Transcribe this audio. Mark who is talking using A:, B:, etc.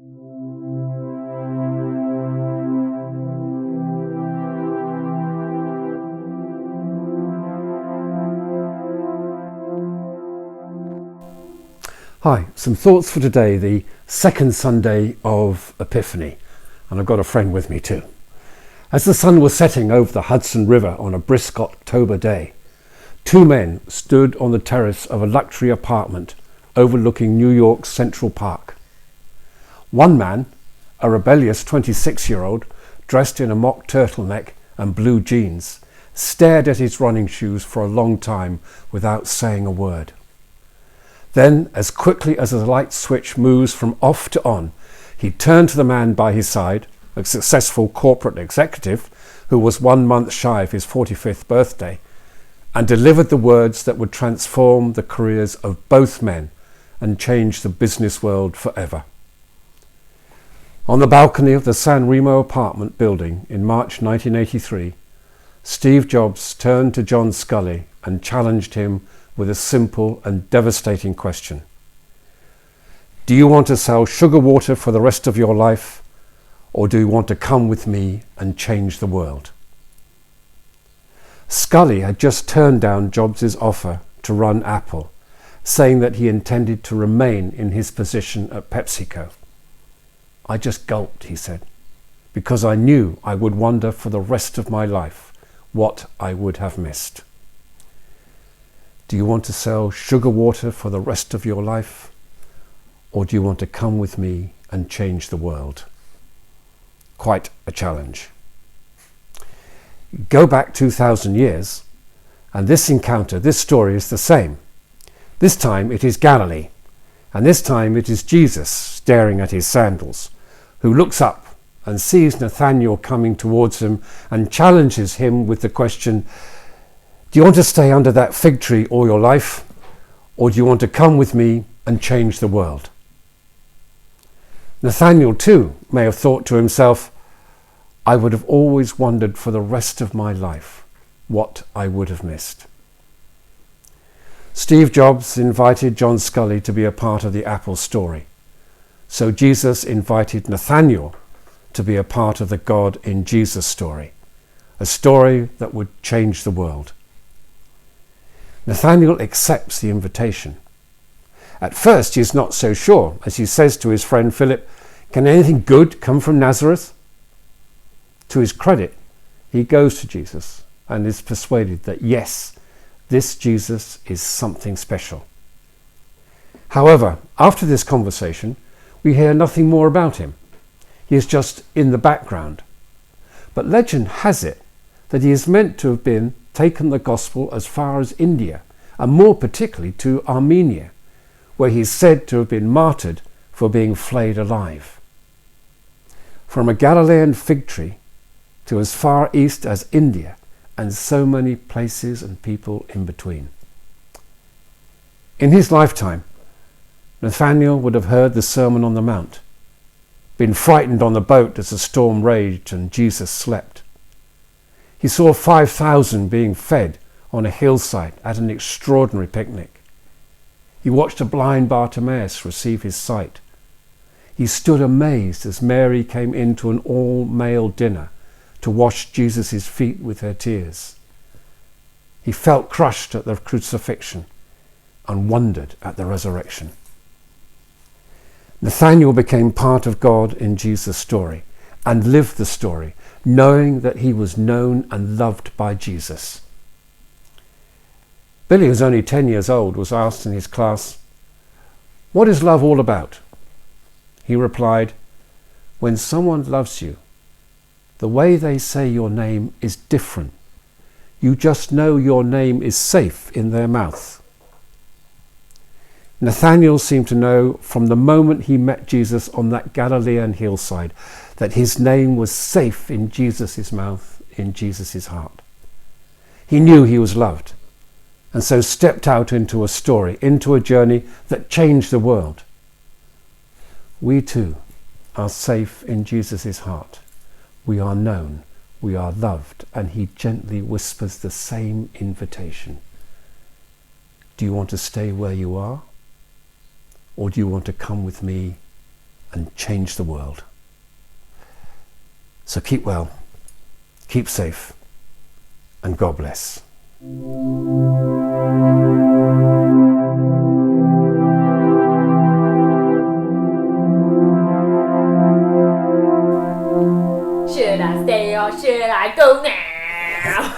A: Hi, some thoughts for today, the second Sunday of Epiphany, and I've got a friend with me too. As the sun was setting over the Hudson River on a brisk October day, two men stood on the terrace of a luxury apartment overlooking New York's Central Park. One man, a rebellious 26-year-old, dressed in a mock turtleneck and blue jeans, stared at his running shoes for a long time without saying a word. Then, as quickly as a light switch moves from off to on, he turned to the man by his side, a successful corporate executive who was 1 month shy of his 45th birthday, and delivered the words that would transform the careers of both men and change the business world forever. On the balcony of the San Remo apartment building in March 1983, Steve Jobs turned to John Scully and challenged him with a simple and devastating question. Do you want to sell sugar water for the rest of your life, or do you want to come with me and change the world? Scully had just turned down Jobs' offer to run Apple, saying that he intended to remain in his position at PepsiCo. I just gulped, he said, because I knew I would wonder for the rest of my life what I would have missed. Do you want to sell sugar water for the rest of your life? Or do you want to come with me and change the world? Quite a challenge. Go back 2,000 years, and this story is the same. This time it is Galilee, and this time it is Jesus staring at his sandals, who looks up and sees Nathanael coming towards him and challenges him with the question, do you want to stay under that fig tree all your life, or do you want to come with me and change the world? Nathanael too may have thought to himself, I would have always wondered for the rest of my life what I would have missed. Steve Jobs invited John Scully to be a part of the Apple story. So Jesus invited Nathanael to be a part of the God in Jesus story, a story that would change the world. Nathanael accepts the invitation. At first he is not so sure, as he says to his friend Philip, can anything good come from Nazareth? To his credit, he goes to Jesus and is persuaded that yes, this Jesus is something special. However, after this conversation, we hear nothing more about him. He is just in the background. But legend has it that he is meant to have been taken the gospel as far as India, and more particularly to Armenia, where he is said to have been martyred for being flayed alive. From a Galilean fig tree to as far east as India, and so many places and people in between. In his lifetime, Nathanael would have heard the Sermon on the Mount, been frightened on the boat as the storm raged and Jesus slept. He saw 5,000 being fed on a hillside at an extraordinary picnic. He watched a blind Bartimaeus receive his sight. He stood amazed as Mary came into an all-male dinner to wash Jesus' feet with her tears. He felt crushed at the crucifixion and wondered at the resurrection. Nathanael became part of God in Jesus' story and lived the story, knowing that he was known and loved by Jesus. Billy, who's only 10 years old, was asked in his class, "What is love all about?" He replied, "When someone loves you, the way they say your name is different. You just know your name is safe in their mouth." Nathanael seemed to know from the moment he met Jesus on that Galilean hillside that his name was safe in Jesus' mouth, in Jesus' heart. He knew he was loved, and so stepped out into a story, into a journey that changed the world. We too are safe in Jesus' heart. We are known, we are loved, and he gently whispers the same invitation. Do you want to stay where you are? Or do you want to come with me and change the world. So keep well, keep safe, and God bless.
B: Should I stay or should I go now?